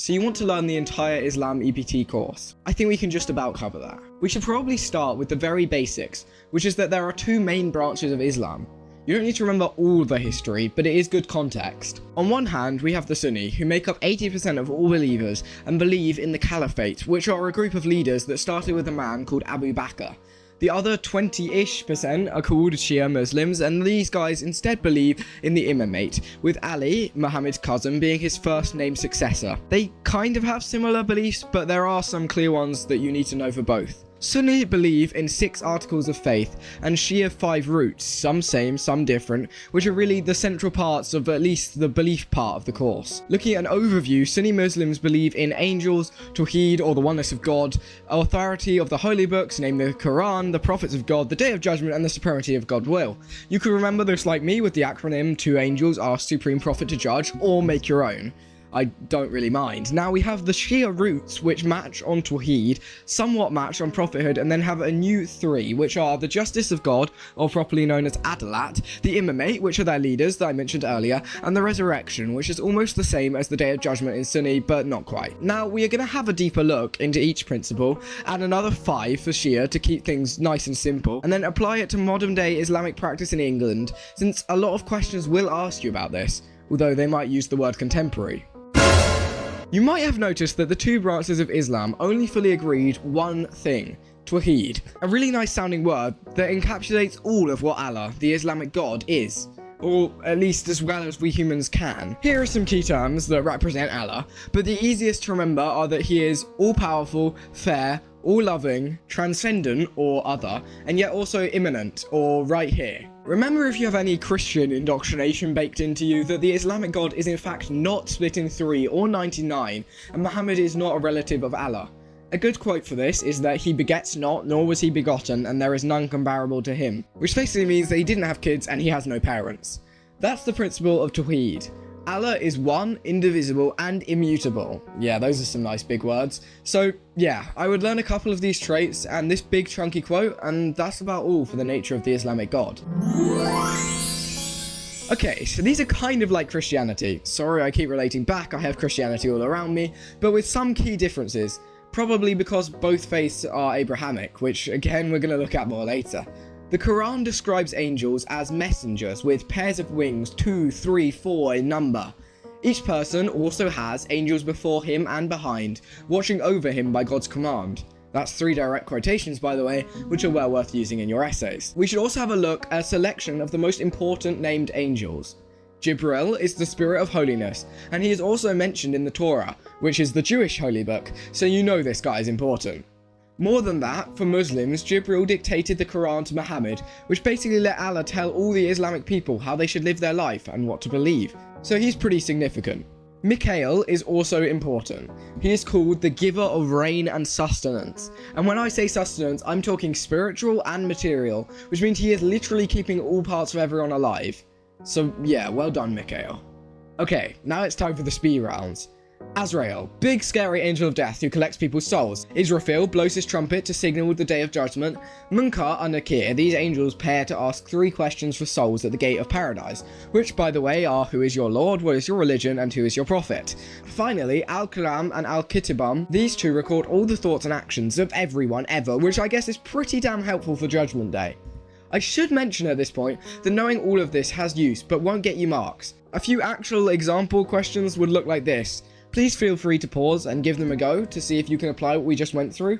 so you want to learn the entire Islam EPT course. I think we can just about cover that. We should probably start with the very basics, which is that there are two main branches of Islam. You don't need to remember all the history, but it is good context. On one hand, we have the Sunni, who make up 80% of all believers and believe in the Caliphate, which are a group of leaders that started with a man called Abu Bakr. The other 20-ish% are called Shia Muslims, and these guys instead believe in the Imamate, with Ali, Muhammad's cousin, being his first named successor. They kind of have similar beliefs, but there are some clear ones that you need to know for both. Sunni believe in 6 articles of faith, and Shia 5 roots, some same, some different, which are really the central parts of at least the belief part of the course. Looking at an overview, Sunni Muslims believe in angels, Tawheed or the oneness of God, authority of the holy books, namely the Quran, the prophets of God, the Day of Judgment, and the supremacy of God's will. You could remember this like me with the acronym 2 angels ask Supreme Prophet to judge, or make your own. I don't really mind. Now we have the Shia roots, which match on Tawheed, somewhat match on prophethood, and then have a new 3, which are the justice of God, or properly known as Adalat, the Imamate, which are their leaders that I mentioned earlier, and the resurrection, which is almost the same as the Day of Judgment in Sunni, but not quite. Now we are going to have a deeper look into each principle, add another 5 for Shia to keep things nice and simple, and then apply it to modern day Islamic practice in England, since a lot of questions will ask you about this, although they might use the word contemporary. You might have noticed that the 2 branches of Islam only fully agreed one thing: Tawheed, a really nice sounding word that encapsulates all of what Allah, the Islamic God, is. Or at least as well as we humans can. Here are some key terms that represent Allah, but the easiest to remember are that he is all-powerful, fair, all-loving, transcendent or other, and yet also immanent or right here. Remember, if you have any Christian indoctrination baked into you, that the Islamic God is in fact not split in 3 or 99, and Muhammad is not a relative of Allah. A good quote for this is that he begets not, nor was he begotten, and there is none comparable to him, which basically means that he didn't have kids and he has no parents. That's the principle of Tawheed. Allah is one, indivisible, and immutable. Yeah, those are some nice big words. So yeah, I would learn a couple of these traits and this big chunky quote, and that's about all for the nature of the Islamic God. Okay, so these are kind of like Christianity. Sorry I keep relating back, I have Christianity all around me, but with some key differences. Probably because both faiths are Abrahamic, which again we're going to look at more later. The Quran describes angels as messengers with pairs of wings, 2, 3, 4 in number. Each person also has angels before him and behind, watching over him by God's command. That's 3 direct quotations, by the way, which are well worth using in your essays. We should also have a look at a selection of the most important named angels. Jibril is the spirit of holiness, and he is also mentioned in the Torah, which is the Jewish holy book, so you know this guy is important. More than that, for Muslims, Jibril dictated the Quran to Muhammad, which basically let Allah tell all the Islamic people how they should live their life and what to believe, so he's pretty significant. Mikael is also important. He is called the giver of rain and sustenance, and when I say sustenance, I'm talking spiritual and material, which means he is literally keeping all parts of everyone alive. So yeah, well done, Mikael. Okay, now it's time for the speed rounds. Azrael, big scary angel of death who collects people's souls. Israfil blows his trumpet to signal the day of judgment. Munkar and Nakir, these angels pair to ask 3 questions for souls at the gate of paradise, which by the way are: who is your lord, what is your religion, and who is your prophet. Finally, Al-Kalam and Al-Kitibam, these 2 record all the thoughts and actions of everyone ever, which I guess is pretty damn helpful for Judgment Day. I should mention at this point that knowing all of this has use, but won't get you marks. A few actual example questions would look like this. Please feel free to pause and give them a go to see if you can apply what we just went through.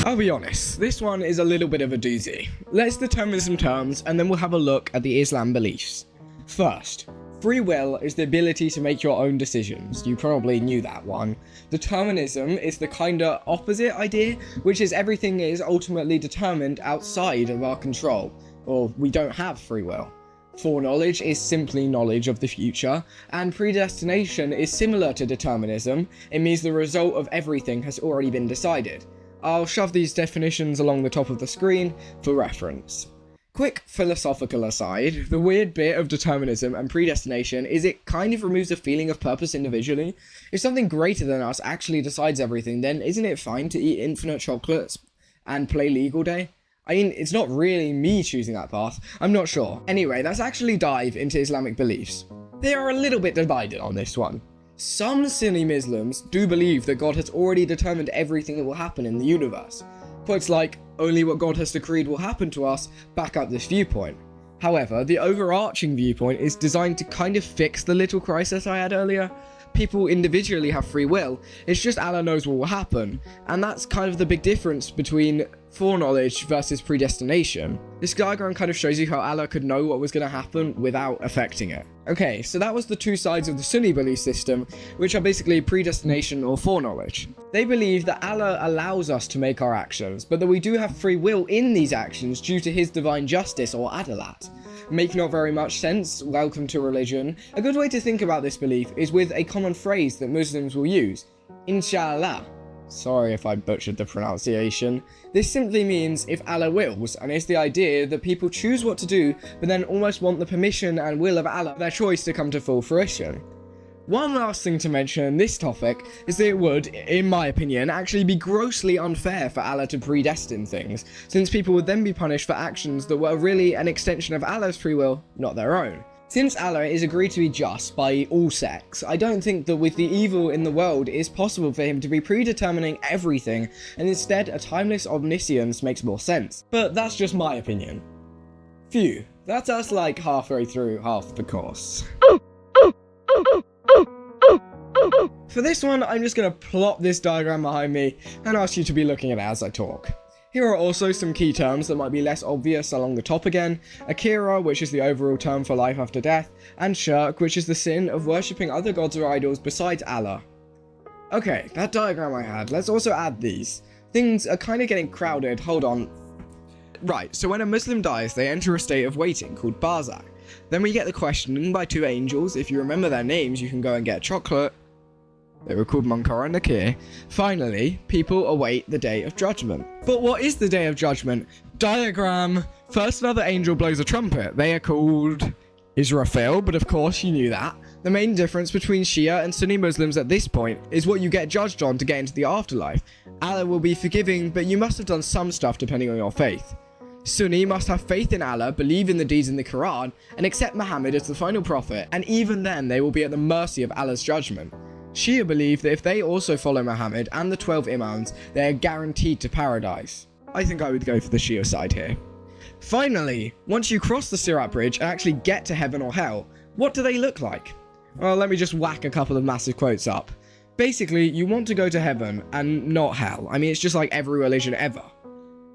I'll be honest, this one is a little bit of a doozy. Let's determine some terms and then we'll have a look at the Islam beliefs. First, free will is the ability to make your own decisions. You probably knew that one. Determinism is the kinda opposite idea, which is everything is ultimately determined outside of our control, or we don't have free will. Foreknowledge is simply knowledge of the future, and predestination is similar to determinism. It means the result of everything has already been decided. I'll shove these definitions along the top of the screen for reference. Quick philosophical aside, the weird bit of determinism and predestination is it kind of removes the feeling of purpose individually. If something greater than us actually decides everything, then isn't it fine to eat infinite chocolates and play Legal Day? I mean, it's not really me choosing that path, I'm not sure. Anyway, let's actually dive into Islamic beliefs. They are a little bit divided on this one. Some Sunni Muslims do believe that God has already determined everything that will happen in the universe. Quotes like, "Only what God has decreed will happen to us," back up this viewpoint. However, the overarching viewpoint is designed to kind of fix the little crisis I had earlier. People individually have free will, it's just Allah knows what will happen, and that's kind of the big difference between foreknowledge versus predestination. This diagram kind of shows you how Allah could know what was going to happen without affecting it. Okay, so that was the two sides of the Sunni belief system, which are basically predestination or foreknowledge. They believe that Allah allows us to make our actions, but that we do have free will in these actions due to his divine justice or adalat. Make not very much sense, welcome to religion. A good way to think about this belief is with a common phrase that Muslims will use, Inshallah. Sorry if I butchered the pronunciation. This simply means if Allah wills, and it's the idea that people choose what to do, but then almost want the permission and will of Allah, their choice to come to full fruition. One last thing to mention in this topic is that it would, in my opinion, actually be grossly unfair for Allah to predestine things, since people would then be punished for actions that were really an extension of Allah's free will, not their own. Since Allah is agreed to be just by all sects, I don't think that with the evil in the world it is possible for him to be predetermining everything, and instead a timeless omniscience makes more sense. But that's just my opinion. Phew, that's us like halfway through half the course. For this one, I'm just going to plop this diagram behind me and ask you to be looking at it as I talk. Here are also some key terms that might be less obvious along the top again: Akira, which is the overall term for life after death, and Shirk, which is the sin of worshipping other gods or idols besides Allah. Okay, that diagram I had, let's also add these. Things are kind of getting crowded, hold on. Right, so when a Muslim dies, they enter a state of waiting called barzakh. Then we get the questioning by two angels. If you remember their names, you can go and get chocolate. They were called Munkar and Nakir. Finally, people await the day of judgment. But what is the day of judgment? Diagram. First, another angel blows a trumpet. They are called Israfil, but of course you knew that. The main difference between Shia and Sunni Muslims at this point is what you get judged on to get into the afterlife. Allah will be forgiving, but you must have done some stuff depending on your faith. Sunni must have faith in Allah, believe in the deeds in the Quran, and accept Muhammad as the final prophet, and even then they will be at the mercy of Allah's judgment. Shia believe that if they also follow Muhammad and the 12 Imams, they are guaranteed to paradise. I think I would go for the Shia side here. Finally, once you cross the Sirat Bridge and actually get to heaven or hell, what do they look like? Well, let me just whack a couple of massive quotes up. Basically, you want to go to heaven and not hell. I mean, it's just like every religion ever.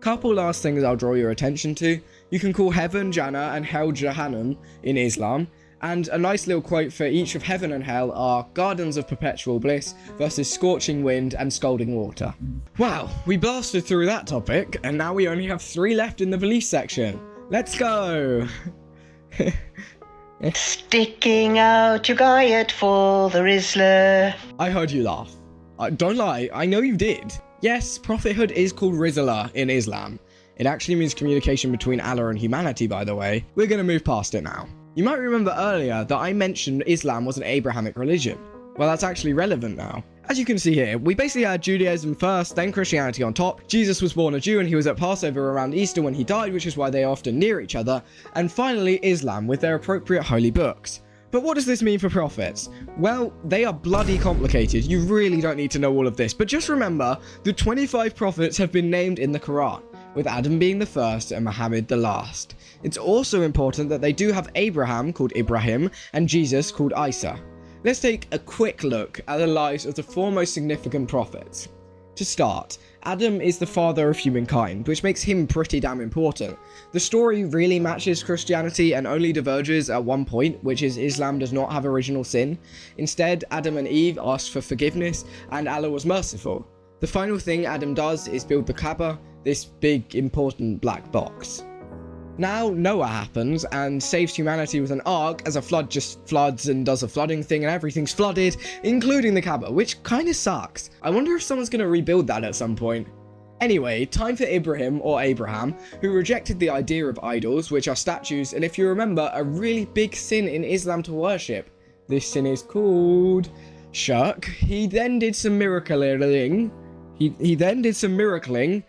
Couple last things I'll draw your attention to. You can call heaven Jannah and hell Jahannam in Islam. And a nice little quote for each of heaven and hell are gardens of perpetual bliss versus scorching wind and scalding water. Wow, we blasted through that topic, and now we only have 3 left in the belief section. Let's go! Sticking out your guyet for the Rizzler. I heard you laugh. Don't lie, I know you did. Yes, prophethood is called Rizla in Islam. It actually means communication between Allah and humanity, by the way. We're gonna move past it now. You might remember earlier that I mentioned Islam was an Abrahamic religion. Well, that's actually relevant now. As you can see here, we basically had Judaism first, then Christianity on top. Jesus was born a Jew and he was at Passover around Easter when he died, which is why they are often near each other. And finally, Islam with their appropriate holy books. But what does this mean for prophets? Well, they are bloody complicated. You really don't need to know all of this. But just remember, the 25 prophets have been named in the Quran, with Adam being the first and Muhammad the last. It's also important that they do have Abraham, called Ibrahim, and Jesus, called Isa. Let's take a quick look at the lives of the 4 most significant prophets. To start, Adam is the father of humankind, which makes him pretty damn important. The story really matches Christianity and only diverges at one point, which is Islam does not have original sin. Instead, Adam and Eve asked for forgiveness, and Allah was merciful. The final thing Adam does is build the Kaaba, this big, important black box. Now Noah happens and saves humanity with an ark as a flood just floods and does a flooding thing and everything's flooded, including the Kaaba, which kinda sucks. I wonder if someone's gonna rebuild that at some point. Anyway, time for Ibrahim, or Abraham, who rejected the idea of idols, which are statues, and if you remember, a really big sin in Islam to worship. This sin is called shirk. He then did some miracling. He then did some miracling.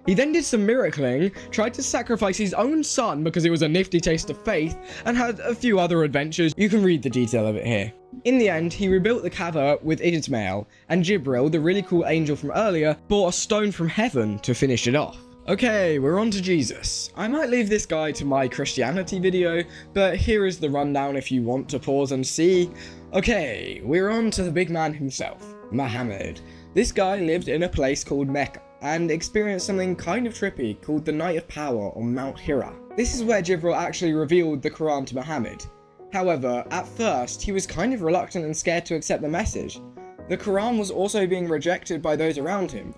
He then did some miracling, tried to sacrifice his own son because it was a nifty taste of faith, and had a few other adventures. You can read the detail of it here. In the end, he rebuilt the Kaaba with Ismail, and Jibril, the really cool angel from earlier, brought a stone from heaven to finish it off. Okay, we're on to Jesus. I might leave this guy to my Christianity video, but here is the rundown if you want to pause and see. Okay, we're on to the big man himself, Muhammad. This guy lived in a place called Mecca, and experienced something kind of trippy called the Night of Power on Mount Hira. This is where Jibril actually revealed the Quran to Muhammad. However, at first, he was kind of reluctant and scared to accept the message. The Quran was also being rejected by those around him.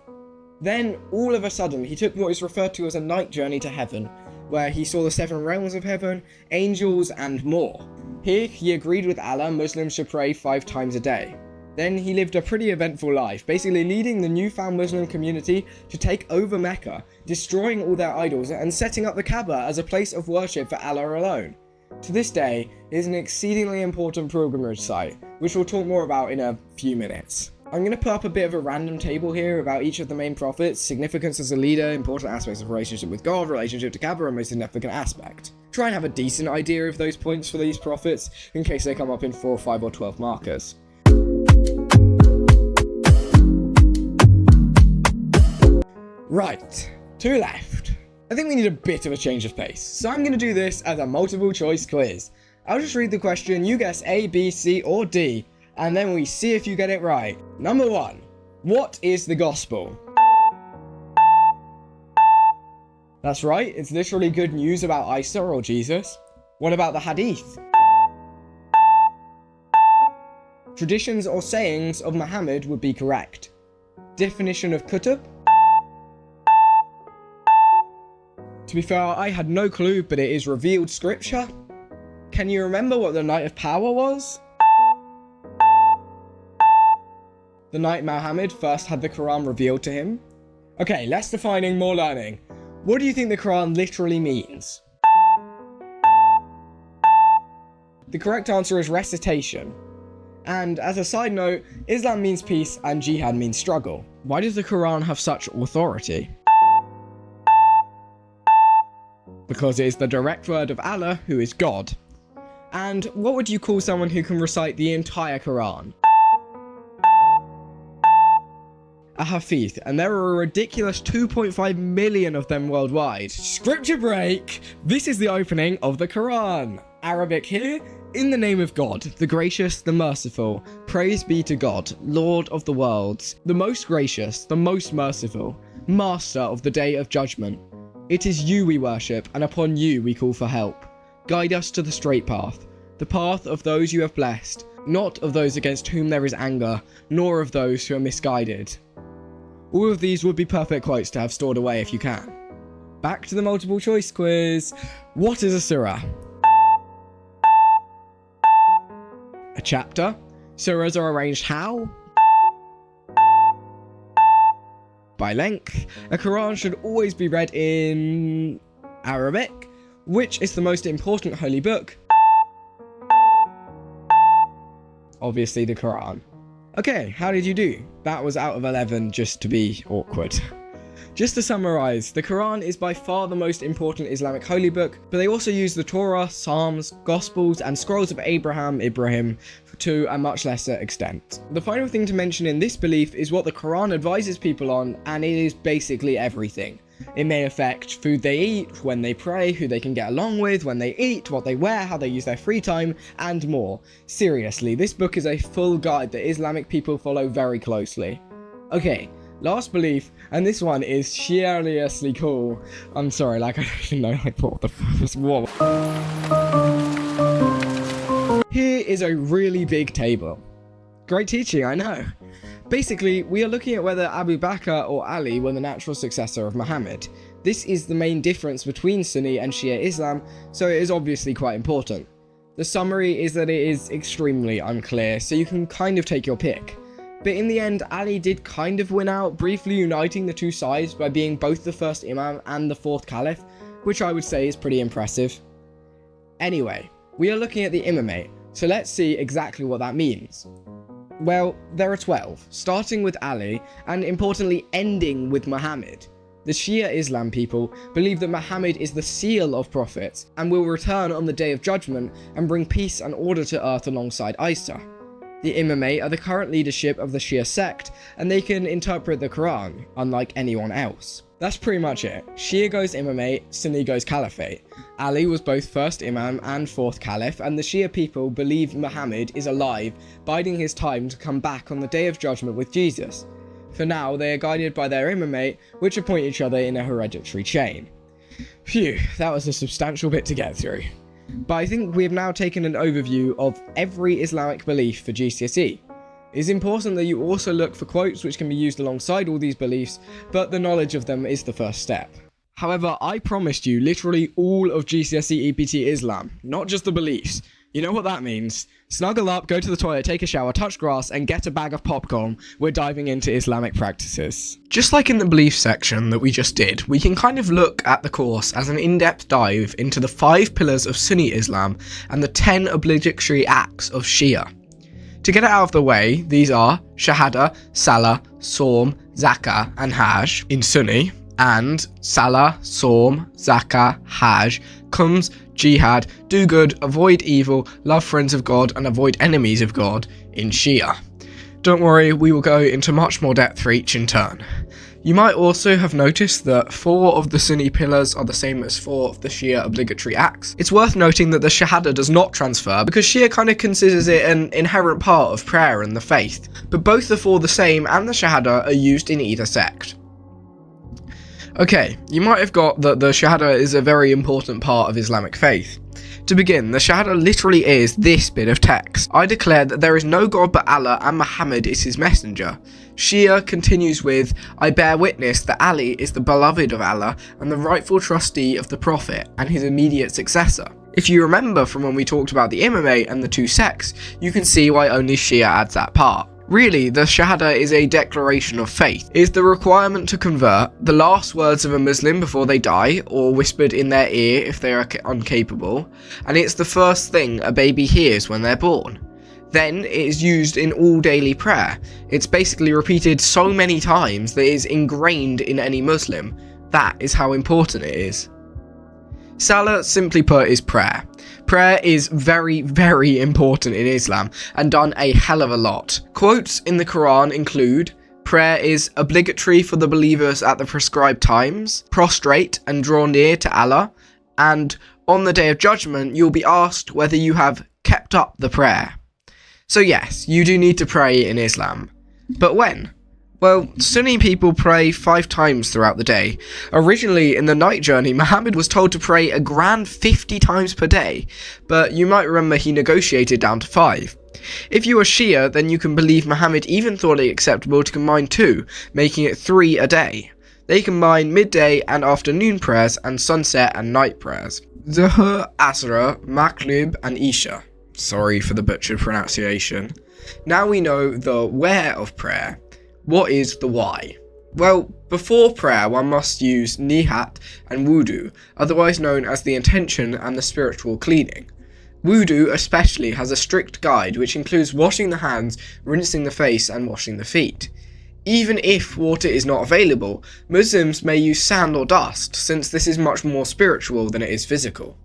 Then, all of a sudden, he took what is referred to as a night journey to heaven, where he saw the 7 realms of heaven, angels, and more. Here, he agreed with Allah Muslims should pray 5 times a day. Then he lived a pretty eventful life, basically leading the newfound Muslim community to take over Mecca, destroying all their idols and setting up the Kaaba as a place of worship for Allah alone. To this day, it is an exceedingly important pilgrimage site, which we'll talk more about in a few minutes. I'm going to put up a bit of a random table here about each of the main prophets, significance as a leader, important aspects of relationship with God, relationship to Kaaba, and most significant aspect. Try and have a decent idea of those points for these prophets, in case they come up in 4, 5, or 12 markers. Right, to left. I think we need a bit of a change of pace, so I'm going to do this as a multiple choice quiz. I'll just read the question, you guess A, B, C, or D, and then we see if you get it right. Number 1. What is the gospel? That's right, it's literally good news about Isa or Jesus. What about the hadith? Traditions or sayings of Muhammad would be correct. Definition of kutub? To be fair, I had no clue, but it is revealed scripture. Can you remember what the Night of Power was? The night Muhammad first had the Quran revealed to him. Okay, less defining, more learning. What do you think the Quran literally means? The correct answer is recitation. And as a side note, Islam means peace and jihad means struggle. Why does the Quran have such authority? Because it is the direct word of Allah, who is God. And what would you call someone who can recite the entire Quran? A Hafiz, and there are a ridiculous 2.5 million of them worldwide. Scripture break! This is the opening of the Quran. Arabic here. In the name of God, the gracious, the merciful, praise be to God, Lord of the worlds, the most gracious, the most merciful, master of the day of judgment. It is you we worship, and upon you we call for help. Guide us to the straight path, the path of those you have blessed, not of those against whom there is anger, nor of those who are misguided. All of these would be perfect quotes to have stored away if you can. Back to the multiple choice quiz. What is a surah? A chapter? Surahs are arranged how? By length. A Quran should always be read in Arabic. Which is the most important holy book? Obviously the Quran. Okay, how did you do? That was out of 11 just to be awkward. Just to summarise, the Quran is by far the most important Islamic holy book, but they also use the Torah, Psalms, Gospels, and Scrolls of Ibrahim to a much lesser extent. The final thing to mention in this belief is what the Quran advises people on, and it is basically everything. It may affect food they eat, when they pray, who they can get along with, when they eat, what they wear, how they use their free time, and more. Seriously, this book is a full guide that Islamic people follow very closely. Okay, last belief, and this one is seriously cool. I'm sorry, I don't even know what the fuck was what. Here is a really big table. Great teaching, I know. Basically, we are looking at whether Abu Bakr or Ali were the natural successor of Muhammad. This is the main difference between Sunni and Shia Islam, so it is obviously quite important. The summary is that it is extremely unclear, so you can kind of take your pick. But in the end, Ali did kind of win out, briefly uniting the two sides by being both the first Imam and the fourth Caliph, which I would say is pretty impressive. Anyway, we are looking at the Imamate, so let's see exactly what that means. Well, there are 12, starting with Ali, and importantly ending with Muhammad. The Shia Islam people believe that Muhammad is the seal of prophets and will return on the Day of Judgment and bring peace and order to earth alongside Isa. The Imamate are the current leadership of the Shia sect, and they can interpret the Quran, unlike anyone else. That's pretty much it. Shia goes Imamate, Sunni goes Caliphate. Ali was both first Imam and fourth Caliph, and the Shia people believe Muhammad is alive, biding his time to come back on the Day of Judgment with Jesus. For now, they are guided by their Imamate, which appoint each other in a hereditary chain. Phew, that was a substantial bit to get through. But I think we have now taken an overview of every Islamic belief for GCSE. It is important that you also look for quotes which can be used alongside all these beliefs, but the knowledge of them is the first step. However, I promised you literally all of GCSE EPT Islam, not just the beliefs. You know what that means. Snuggle up, go to the toilet, take a shower, touch grass, and get a bag of popcorn. We're diving into Islamic practices. Just like in the belief section that we just did, we can kind of look at the course as an in-depth dive into the 5 pillars of Sunni Islam and the 10 obligatory acts of Shia. To get it out of the way, these are Shahada, Salah, Sawm, Zakah, and Hajj in Sunni, and Salah, Sawm, Zakah, Hajj comes Jihad, do good, avoid evil, love friends of God, and avoid enemies of God in Shia. Don't worry, we will go into much more depth for each in turn. You might also have noticed that 4 of the Sunni pillars are the same as 4 of the Shia obligatory acts. It's worth noting that the Shahada does not transfer because Shia kind of considers it an inherent part of prayer and the faith, but both the 4 the same and the Shahada are used in either sect. Okay, you might have got that the Shahada is a very important part of Islamic faith. To begin, the Shahada literally is this bit of text. I declare that there is no God but Allah and Muhammad is his messenger. Shia continues with, I bear witness that Ali is the beloved of Allah and the rightful trustee of the Prophet and his immediate successor. If you remember from when we talked about the Imamate and the 2 sects, you can see why only Shia adds that part. Really, the Shahada is a declaration of faith. It is the requirement to convert, the last words of a Muslim before they die, or whispered in their ear if they are incapable, and it's the first thing a baby hears when they're born. Then it is used in all daily prayer. It's basically repeated so many times that it is ingrained in any Muslim. That is how important it is. Salah, simply put, is prayer. Prayer is very, very important in Islam and done a hell of a lot. Quotes in the Quran include, prayer is obligatory for the believers at the prescribed times, prostrate and draw near to Allah, and on the Day of Judgment you'll be asked whether you have kept up the prayer. So yes, you do need to pray in Islam. But when? Well, Sunni people pray 5 times throughout the day. Originally, in the night journey, Muhammad was told to pray a grand 50 times per day, but you might remember he negotiated down to 5. If you are Shia, then you can believe Muhammad even thought it acceptable to combine 2, making it 3 a day. They combine midday and afternoon prayers and sunset and night prayers. Zuhr, Asra, Maghrib, and Isha. Sorry for the butchered pronunciation. Now we know the where of prayer. What is the why? Well, before prayer one must use niyat and wudu, otherwise known as the intention and the spiritual cleaning. Wudu especially has a strict guide which includes washing the hands, rinsing the face and washing the feet. Even if water is not available, Muslims may use sand or dust since this is much more spiritual than it is physical.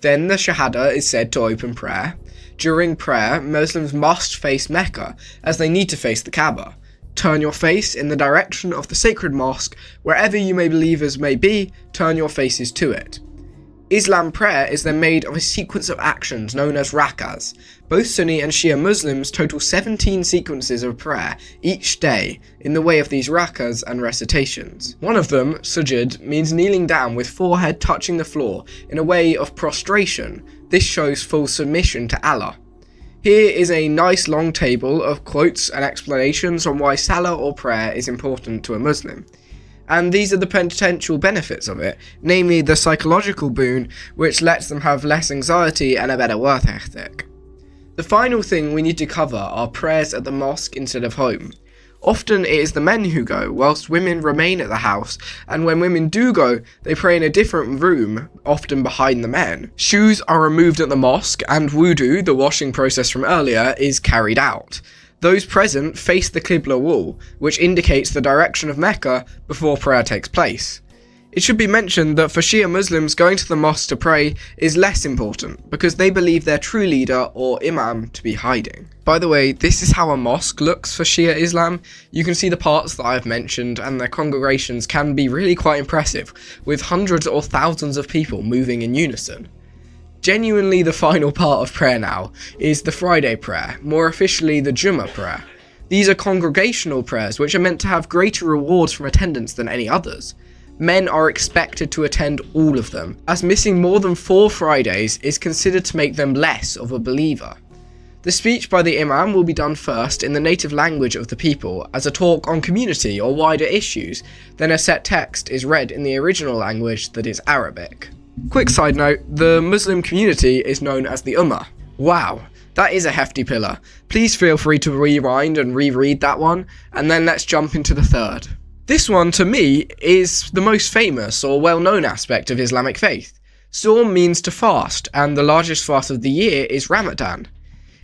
Then the Shahada is said to open prayer. During prayer, Muslims must face Mecca as they need to face the Kaaba. Turn your face in the direction of the sacred mosque. Wherever you may believers may be, turn your faces to it. Islam prayer is then made of a sequence of actions known as rakas. Both Sunni and Shia Muslims total 17 sequences of prayer each day in the way of these rakas and recitations. One of them, sujud, means kneeling down with forehead touching the floor in a way of prostration. This shows full submission to Allah. Here is a nice long table of quotes and explanations on why salah or prayer is important to a Muslim. And these are the potential benefits of it, namely the psychological boon, which lets them have less anxiety and a better work ethic. The final thing we need to cover are prayers at the mosque instead of home. Often it is the men who go, whilst women remain at the house, and when women do go, they pray in a different room, often behind the men. Shoes are removed at the mosque, and wudu, the washing process from earlier, is carried out. Those present face the Qibla wall, which indicates the direction of Mecca before prayer takes place. It should be mentioned that for Shia Muslims, going to the mosque to pray is less important because they believe their true leader or imam to be hiding. By the way, this is how a mosque looks for Shia Islam. You can see the parts that I have mentioned, and their congregations can be really quite impressive, with hundreds or thousands of people moving in unison. Genuinely, the final part of prayer now is the Friday prayer, more officially the Jummah prayer. These are congregational prayers which are meant to have greater rewards from attendance than any others. Men are expected to attend all of them, as missing more than 4 Fridays is considered to make them less of a believer. The speech by the imam will be done first in the native language of the people as a talk on community or wider issues, then a set text is read in the original language that is Arabic. Quick side note, the Muslim community is known as the Ummah. Wow, that is a hefty pillar. Please feel free to rewind and reread that one, and then let's jump into the third. This one, to me, is the most famous or well-known aspect of Islamic faith. Sawm means to fast, and the largest fast of the year is Ramadan.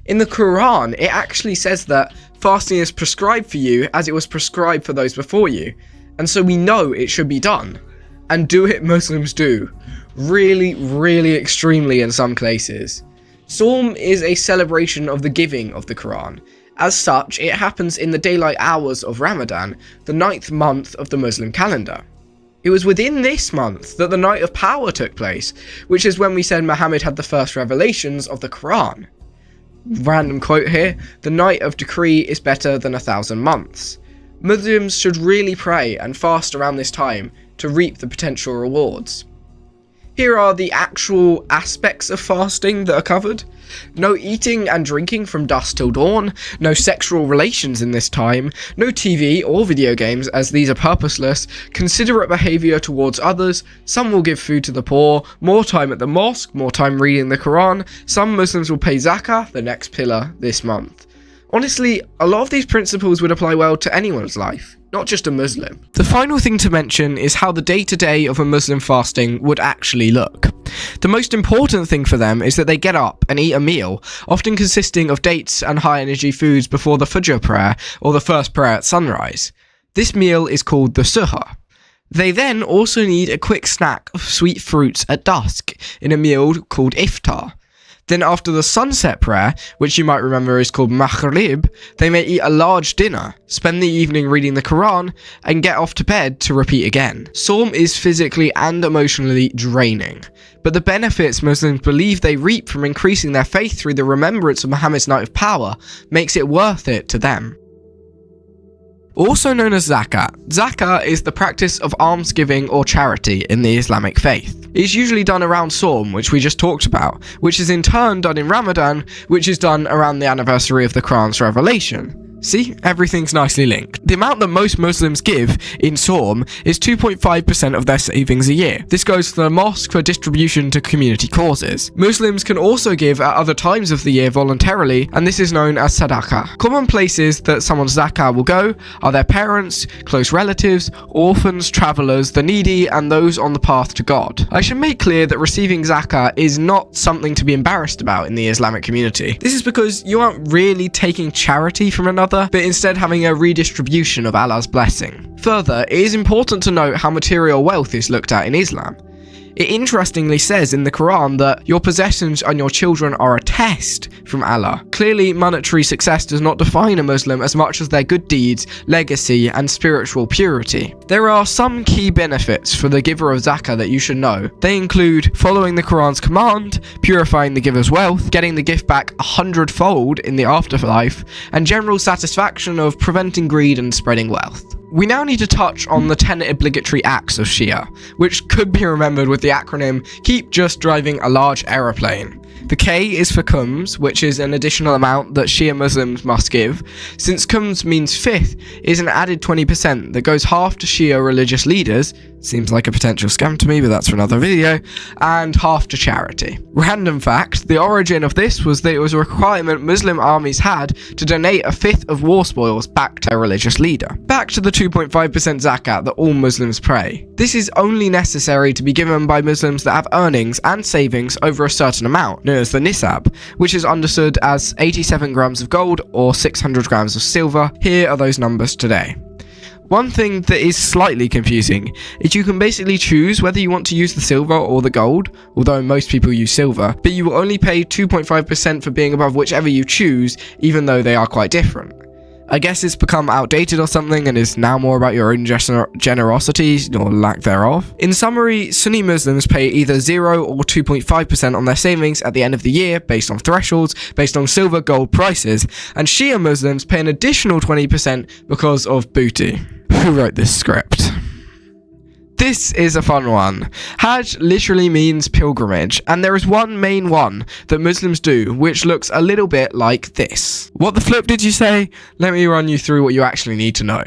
In the Quran, it actually says that fasting is prescribed for you as it was prescribed for those before you, and so we know it should be done. And do it Muslims do. Really, really extremely in some cases. Sawm is a celebration of the giving of the Quran. As such, it happens in the daylight hours of Ramadan, the 9th month of the Muslim calendar. It was within this month that the Night of Power took place, which is when we said Muhammad had the first revelations of the Quran. Random quote here, the night of decree is better than 1,000 months. Muslims should really pray and fast around this time to reap the potential rewards. Here are the actual aspects of fasting that are covered. No eating and drinking from dusk till dawn, no sexual relations in this time, no TV or video games as these are purposeless, considerate behaviour towards others, some will give food to the poor, more time at the mosque, more time reading the Quran, some Muslims will pay zakah, the next pillar, this month. Honestly, a lot of these principles would apply well to anyone's life, not just a Muslim. The final thing to mention is how the day-to-day of a Muslim fasting would actually look. The most important thing for them is that they get up and eat a meal, often consisting of dates and high-energy foods before the Fajr prayer, or the first prayer at sunrise. This meal is called the suhur. They then also need a quick snack of sweet fruits at dusk, in a meal called iftar. Then after the sunset prayer, which you might remember is called Maghrib, they may eat a large dinner, spend the evening reading the Quran, and get off to bed to repeat again. Sawm is physically and emotionally draining, but the benefits Muslims believe they reap from increasing their faith through the remembrance of Muhammad's Night of Power makes it worth it to them. Also known as zakat. Zakat is the practice of almsgiving or charity in the Islamic faith. It is usually done around Sawm, which we just talked about, which is in turn done in Ramadan, which is done around the anniversary of the Quran's revelation. See, everything's nicely linked. The amount that most Muslims give in Sawm is 2.5% of their savings a year. This goes to the mosque for distribution to community causes. Muslims can also give at other times of the year voluntarily, and this is known as sadaqah. Common places that someone's zakah will go are their parents, close relatives, orphans, travellers, the needy, and those on the path to God. I should make clear that receiving zakah is not something to be embarrassed about in the Islamic community. This is because you aren't really taking charity from another, but instead having a redistribution of Allah's blessing. Further, it is important to note how material wealth is looked at in Islam. It interestingly says in the Quran that your possessions and your children are a test from Allah. Clearly, monetary success does not define a Muslim as much as their good deeds, legacy, and spiritual purity. There are some key benefits for the giver of zakah that you should know. They include following the Quran's command, purifying the giver's wealth, getting the gift back 100-fold in the afterlife, and general satisfaction of preventing greed and spreading wealth. We now need to touch on the 10 obligatory acts of Shia, which could be remembered with the acronym Keep Just Driving a Large Aeroplane. The K is for Khums, which is an additional amount that Shia Muslims must give. Since Khums means fifth, it is an added 20% that goes half to Shia religious leaders, Seems like a potential scam to me, but that's for another video. And half to charity. Random fact, the origin of this was that it was a requirement Muslim armies had to donate a fifth of war spoils back to a religious leader. Back to the 2.5% zakat that all Muslims pay. This is only necessary to be given by Muslims that have earnings and savings over a certain amount, known as the nisab, which is understood as 87 grams of gold or 600 grams of silver. Here are those numbers today. One thing that is slightly confusing is you can basically choose whether you want to use the silver or the gold, although most people use silver, but you will only pay 2.5% for being above whichever you choose, even though they are quite different. I guess it's become outdated or something and is now more about your own generosity or lack thereof. In summary, Sunni Muslims pay either 0 or 2.5% on their savings at the end of the year based on thresholds, based on silver gold prices, and Shia Muslims pay an additional 20% because of booty. Who wrote this script? This is a fun one. Hajj literally means pilgrimage, and there is one main one that Muslims do, which looks a little bit like this. What the flip did you say? Let me run you through what you actually need to know.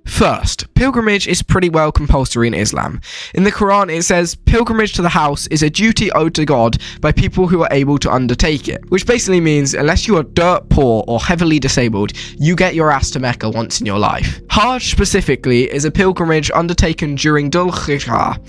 First, pilgrimage is pretty well compulsory in Islam. In the Quran it says, pilgrimage to the house is a duty owed to God by people who are able to undertake it, which basically means unless you are dirt poor or heavily disabled, you get your ass to Mecca once in your life. Hajj specifically is a pilgrimage undertaken during Dhul Hijjah.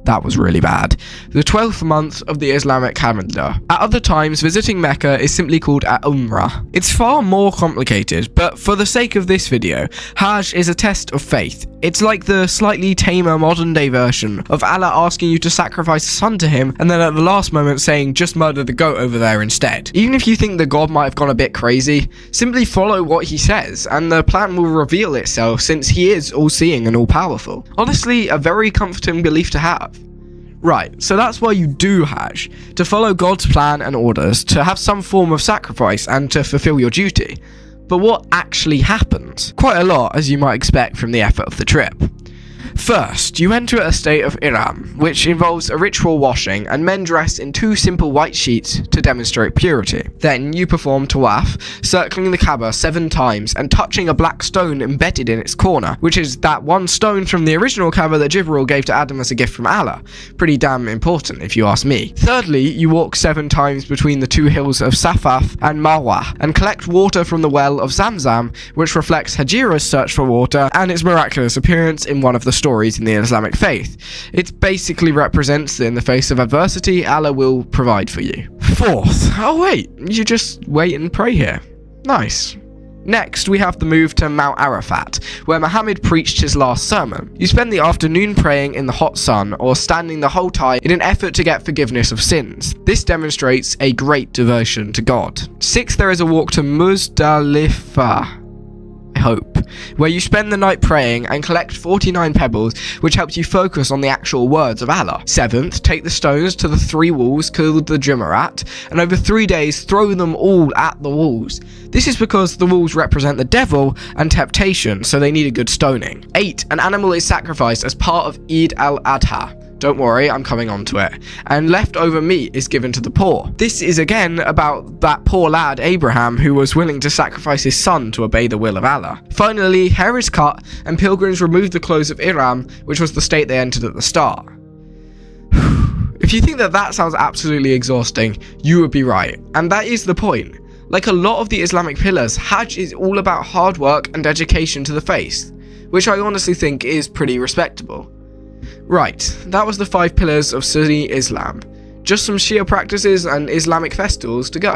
That was really bad. The 12th month of the Islamic calendar. At other times, visiting Mecca is simply called Umrah. It's far more complicated, but for the sake of this video, Hajj is a test of faith. It's like the slightly tamer modern day version of Allah asking you to sacrifice a son to him and then at the last moment saying just murder the goat over there instead. Even if you think the god might have gone a bit crazy, simply follow what he says and the plan will reveal itself since he is all-seeing and all-powerful. Honestly, a very comforting belief to have. Right, so that's why you do Hajj, to follow God's plan and orders, to have some form of sacrifice and to fulfill your duty. But what actually happens? Quite a lot, as you might expect from the effort of the trip. First, you enter a state of ihram, which involves a ritual washing and men dress in 2 simple white sheets to demonstrate purity. Then you perform tawaf, circling the Kaaba 7 times and touching a black stone embedded in its corner, which is that one stone from the original Kaaba that Jibril gave to Adam as a gift from Allah. Pretty damn important if you ask me. Thirdly, you walk 7 times between the 2 hills of Safaf and Marwa and collect water from the well of Zamzam, which reflects Hajira's search for water and its miraculous appearance in one of the stories in the Islamic faith. It basically represents that in the face of adversity, Allah will provide for you. Fourth, oh wait, you just wait and pray here. Nice. Next, we have the move to Mount Arafat, where Muhammad preached his last sermon. You spend the afternoon praying in the hot sun or standing the whole time in an effort to get forgiveness of sins. This demonstrates a great devotion to God. Sixth, there is a walk to Muzdalifah, hope, where you spend the night praying and collect 49 pebbles, which helps you focus on the actual words of Allah. Seventh, take the stones to the 3 walls called the Jumurat, and over 3 days throw them all at the walls. This is because the walls represent the devil and temptation, so they need a good stoning. 8, an animal is sacrificed as part of Eid al-Adha. Don't worry, I'm coming on to it. And leftover meat is given to the poor. This is again about that poor lad Abraham who was willing to sacrifice his son to obey the will of Allah. Finally, hair is cut and pilgrims remove the clothes of ihram, which was the state they entered at the start. If you think that sounds absolutely exhausting, you would be right. And that is the point. Like a lot of the Islamic pillars, Hajj is all about hard work and dedication to the faith, which I honestly think is pretty respectable. Right, that was the 5 pillars of Sunni Islam. Just some Shia practices and Islamic festivals to go.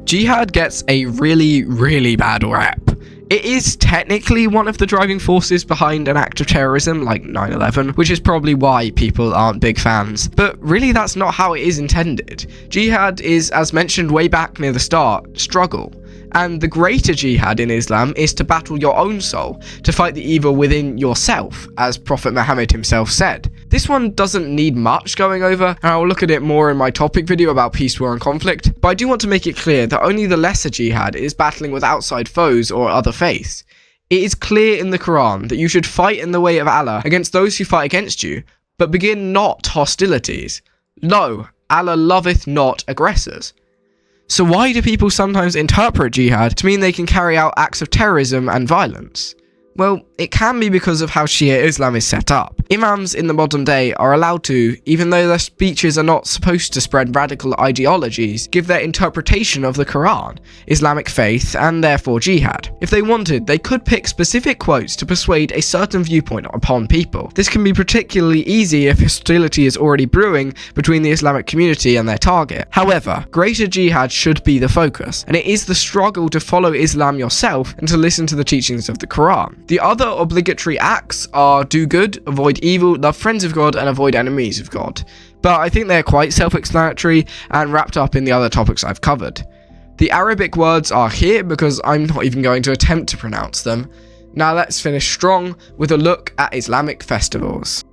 Jihad gets a really bad rep. It is technically one of the driving forces behind an act of terrorism like 9/11, which is probably why people aren't big fans. But really that's not how it is intended. Jihad is, as mentioned way back near the start, struggle. And the greater jihad in Islam is to battle your own soul, to fight the evil within yourself, as Prophet Muhammad himself said. This one doesn't need much going over, and I'll look at it more in my topic video about peace, war and conflict, but I do want to make it clear that only the lesser jihad is battling with outside foes or other faiths. It is clear in the Quran that you should fight in the way of Allah against those who fight against you, but begin not hostilities. Lo, Allah loveth not aggressors. So why do people sometimes interpret jihad to mean they can carry out acts of terrorism and violence? Well, it can be because of how Shia Islam is set up. Imams in the modern day are allowed to, even though their speeches are not supposed to spread radical ideologies, give their interpretation of the Quran, Islamic faith, and therefore jihad. If they wanted, they could pick specific quotes to persuade a certain viewpoint upon people. This can be particularly easy if hostility is already brewing between the Islamic community and their target. However, greater jihad should be the focus, and it is the struggle to follow Islam yourself and to listen to the teachings of the Quran. The other obligatory acts are do good, avoid evil, love friends of God, and avoid enemies of God. But I think they're quite self-explanatory and wrapped up in the other topics I've covered. The Arabic words are here because I'm not even going to attempt to pronounce them. Now let's finish strong with a look at Islamic festivals.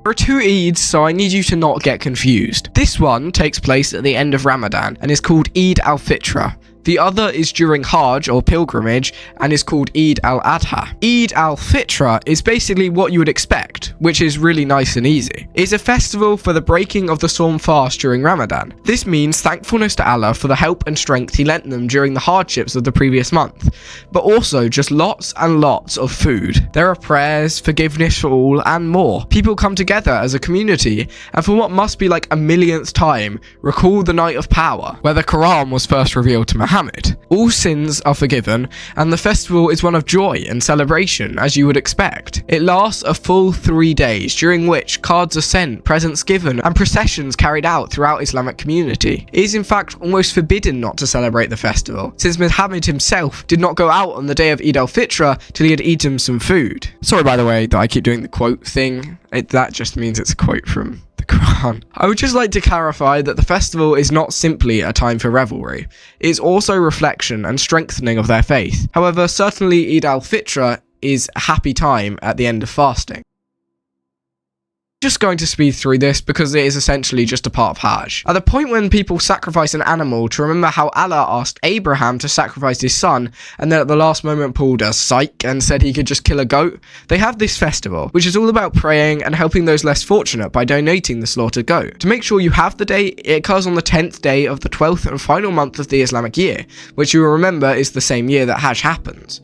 There are 2 Eids, so I need you to not get confused. This one takes place at the end of Ramadan and is called Eid al-Fitr. The other is during Hajj or pilgrimage and is called Eid al-Adha. Eid al-Fitr is basically what you would expect, which is really nice and easy. It's a festival for the breaking of the Sawm fast during Ramadan. This means thankfulness to Allah for the help and strength He lent them during the hardships of the previous month, but also just lots and lots of food. There are prayers, forgiveness for all, and more. People come together as a community and for what must be like a millionth time, recall the night of power, where the Quran was first revealed to Muhammad. All sins are forgiven, and the festival is one of joy and celebration, as you would expect. It lasts a full 3 days, during which cards are sent, presents given, and processions carried out throughout Islamic community. It is in fact almost forbidden not to celebrate the festival, since Muhammad himself did not go out on the day of Eid al-Fitr till he had eaten some food. Sorry by the way that I keep doing the quote thing, that just means it's a quote from the Quran. I would just like to clarify that the festival is not simply a time for revelry, it is also reflection and strengthening of their faith. However, certainly Eid al-Fitr is a happy time at the end of fasting. Just going to speed through this because it is essentially just a part of Hajj. At the point when people sacrifice an animal to remember how Allah asked Abraham to sacrifice his son and then at the last moment pulled a psych and said he could just kill a goat, they have this festival, which is all about praying and helping those less fortunate by donating the slaughtered goat. To make sure you have the day, it occurs on the 10th day of the 12th and final month of the Islamic year, which you will remember is the same year that Hajj happens.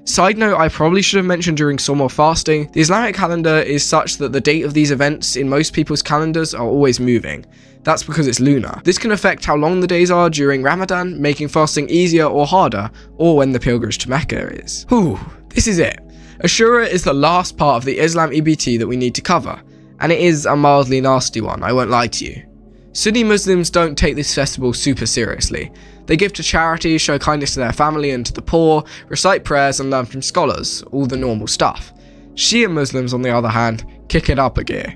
Side note, I probably should have mentioned during Sawm or fasting, the Islamic calendar is such that the date of these events in most people's calendars are always moving. That's because it's lunar. This can affect how long the days are during Ramadan, making fasting easier or harder, or when the pilgrimage to Mecca is. Whew, this is it. Ashura is the last part of the Islam EPT that we need to cover, and it is a mildly nasty one, I won't lie to you. Sunni Muslims don't take this festival super seriously. They give to charity, show kindness to their family and to the poor, recite prayers and learn from scholars, all the normal stuff. Shia Muslims, on the other hand, kick it up a gear.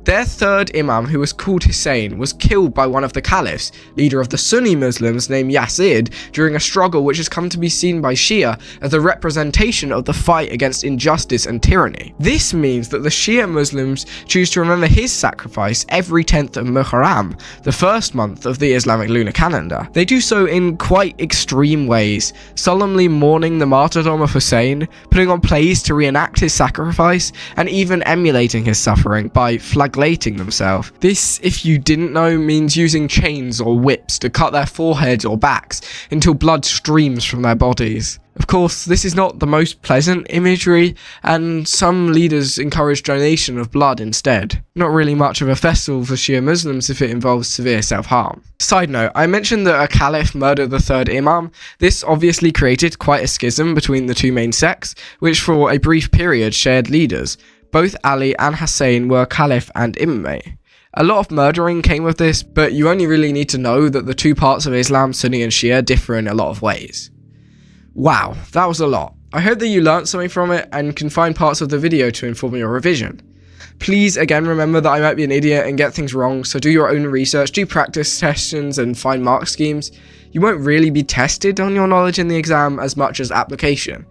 Their third Imam, who was called Hussein, was killed by one of the caliphs, leader of the Sunni Muslims named Yazid, during a struggle which has come to be seen by Shia as a representation of the fight against injustice and tyranny. This means that the Shia Muslims choose to remember his sacrifice every 10th of Muharram, the first month of the Islamic lunar calendar. They do so in quite extreme ways, solemnly mourning the martyrdom of Hussein, putting on plays to reenact his sacrifice, and even emulating his suffering by flagellating themselves. This, if you didn't know, means using chains or whips to cut their foreheads or backs until blood streams from their bodies. Of course, this is not the most pleasant imagery, and some leaders encourage donation of blood instead. Not really much of a festival for Shia Muslims if it involves severe self-harm. Side note, I mentioned that a caliph murdered the third imam. This obviously created quite a schism between the two main sects, which for a brief period shared leaders. Both Ali and Hussein were caliph and imamate. A lot of murdering came with this, but you only really need to know that the two parts of Islam, Sunni and Shia, differ in a lot of ways. Wow, that was a lot. I hope that you learnt something from it and can find parts of the video to inform your revision. Please again remember that I might be an idiot and get things wrong, so do your own research, do practice sessions and find mark schemes. You won't really be tested on your knowledge in the exam as much as application.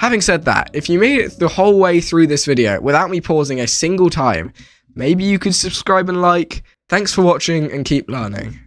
Having said that, if you made it the whole way through this video without me pausing a single time, maybe you could subscribe and like. Thanks for watching and keep learning.